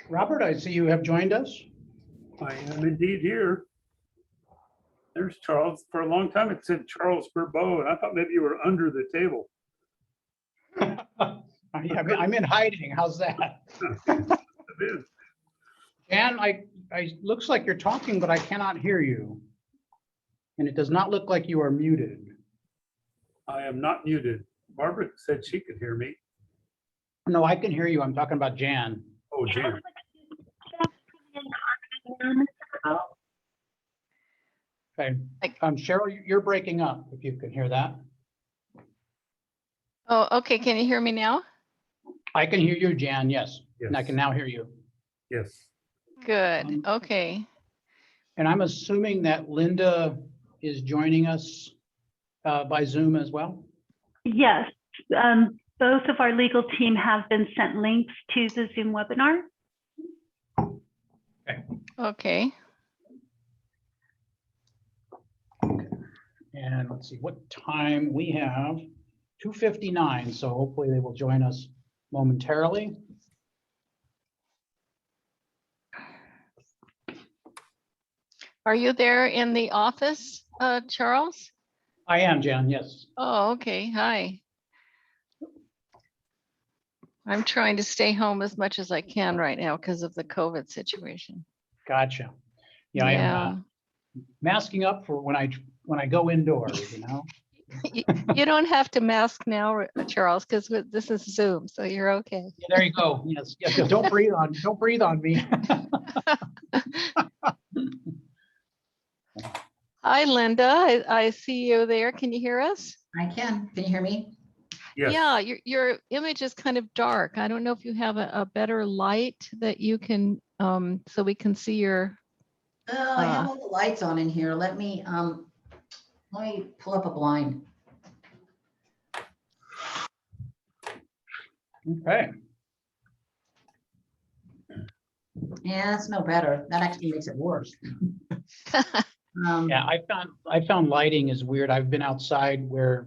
Robert, I see you have joined us. I am indeed here. There's Charles. For a long time, it said Charles Burbeau, and I thought maybe you were under the table. I'm in hiding. How's that? It is. Jan, looks like you're talking, but I cannot hear you. And it does not look like you are muted. I am not muted. Barbara said she could hear me. No, I can hear you. I'm talking about Jan. Oh, Jan. Okay. Cheryl, you're breaking up, if you can hear that. Oh, okay. Can you hear me now? I can hear you, Jan, yes. Yes. And I can now hear you. Yes. Good. Okay. And I'm assuming that Linda is joining us by Zoom as well? Yes, both of our legal team have been sent links to the Zoom webinar. Okay. And let's see what time we have. 2:59, so hopefully they will join us momentarily. Are you there in the office, Charles? I am, Jan, yes. Oh, okay. Hi. I'm trying to stay home as much as I can right now because of the COVID situation. Gotcha. Yeah, I am masking up for when I go indoors, you know. You don't have to mask now, Charles, because this is Zoom, so you're okay. Yeah, there you go. Yes, yes. Don't breathe on me. Hi, Linda. I see you there. Can you hear us? I can. Can you hear me? Yes. Yeah, your image is kind of dark. I don't know if you have a better light that you can, so we can see your. Oh, I have all the lights on in here. Let me pull up a blind. Okay. Yeah, that's no better. That actually makes it worse. Yeah, I found lighting is weird. I've been outside where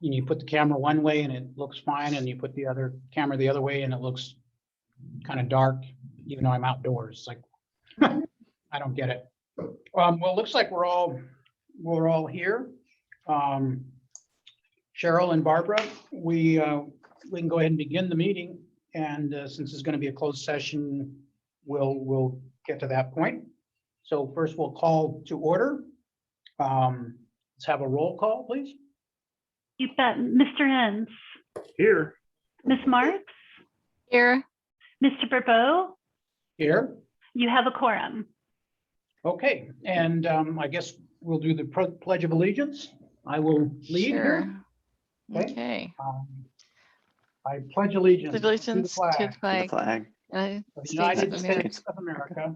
you put the camera one way and it looks fine, and you put the other camera the other way and it looks kind of dark, even though I'm outdoors. Like, I don't get it. Well, it looks like we're all here. Cheryl and Barbara, we can go ahead and begin the meeting. And since it's going to be a closed session, we'll get to that point. So first we'll call to order. Let's have a roll call, please. You bet. Mr. Enns, Here. Ms. Marks, Here. Mr. Burbeau, Here. you have a quorum. Okay, and I guess we'll do the Pledge of Allegiance. I will lead here. Sure. Okay. I pledge allegiance Allegiance to the flag flag of the States United of States of America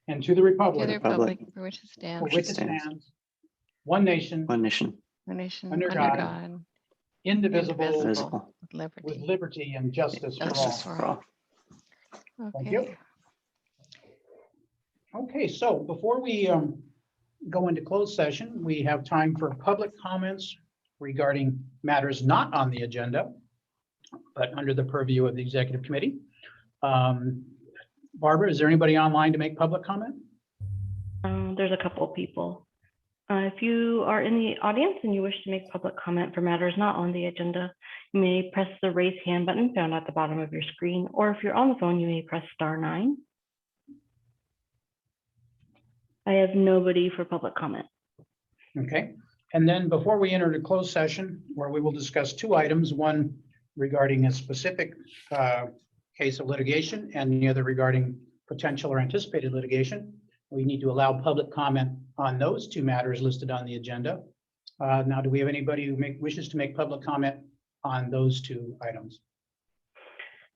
and to the To the republic republic for which it for stands, which it stands, one nation, one nation, one nation, under under God, God, indivisible, indivisible, with with liberty. liberty and justice for justice all. for all. Thank you. Okay. Okay, so before we go into closed session, we have time for public comments regarding matters not on the agenda, but under the purview of the executive committee. Barbara, is there anybody online to make public comment? There's a couple of people. If you are in the audience and you wish to make public comment for matters not on the agenda, you may press the raise hand button found at the bottom of your screen, or if you're on the phone, you may press *9. I have nobody for public comment. Okay, and then before we enter the closed session, where we will discuss two items, one regarding a specific case of litigation and the other regarding potential or anticipated litigation, we need to allow public comment on those two matters listed on the agenda. Now, do we have anybody who wishes to make public comment on those two items?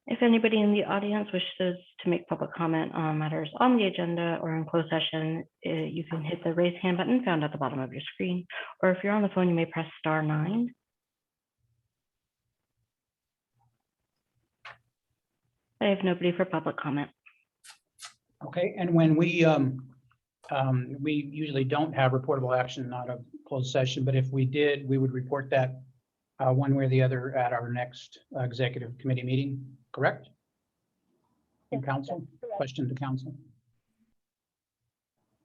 If anybody in the audience wishes to make public comment on matters on the agenda or in closed session, you can hit the raise hand button found at the bottom of your screen, or if you're on the phone, you may press *9. I have nobody for public comment. Okay, and when we usually don't have reportable action, not a closed session, but if we did, we would report that one way or the other at our next executive committee meeting, correct? from council? Question to council?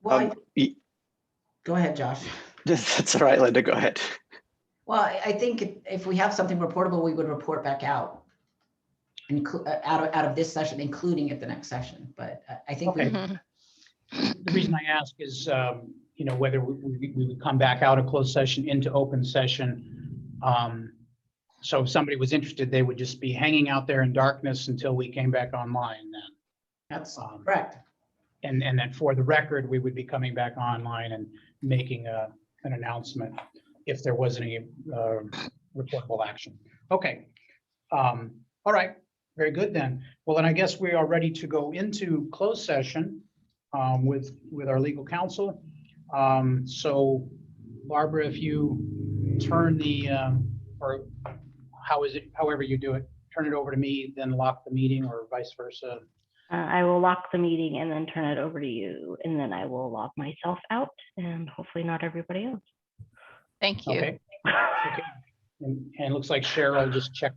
Well, y- go ahead, Josh. That's all right, Linda, go ahead. Well, I think if we have something reportable, we would report back out. Out of this session, including at the next session, but I think we. Okay. The reason I ask is, whether we would come back out of closed session into open session. So if somebody was interested, they would just be hanging out there in darkness until we came back online then. That's correct. And then for the record, we would be coming back online and making an announcement if there was any reportable action. Okay. All right. Very good then. Well, then I guess we are ready to go into closed session with our legal counsel. So Barbara, if you turn the, or how is it, however you do it, turn it over to me, then lock the meeting or vice versa. I will lock the meeting and then turn it over to you, and then I will log myself out and hopefully not everybody else. Thank you. Okay. Okay. And it looks like Cheryl just checked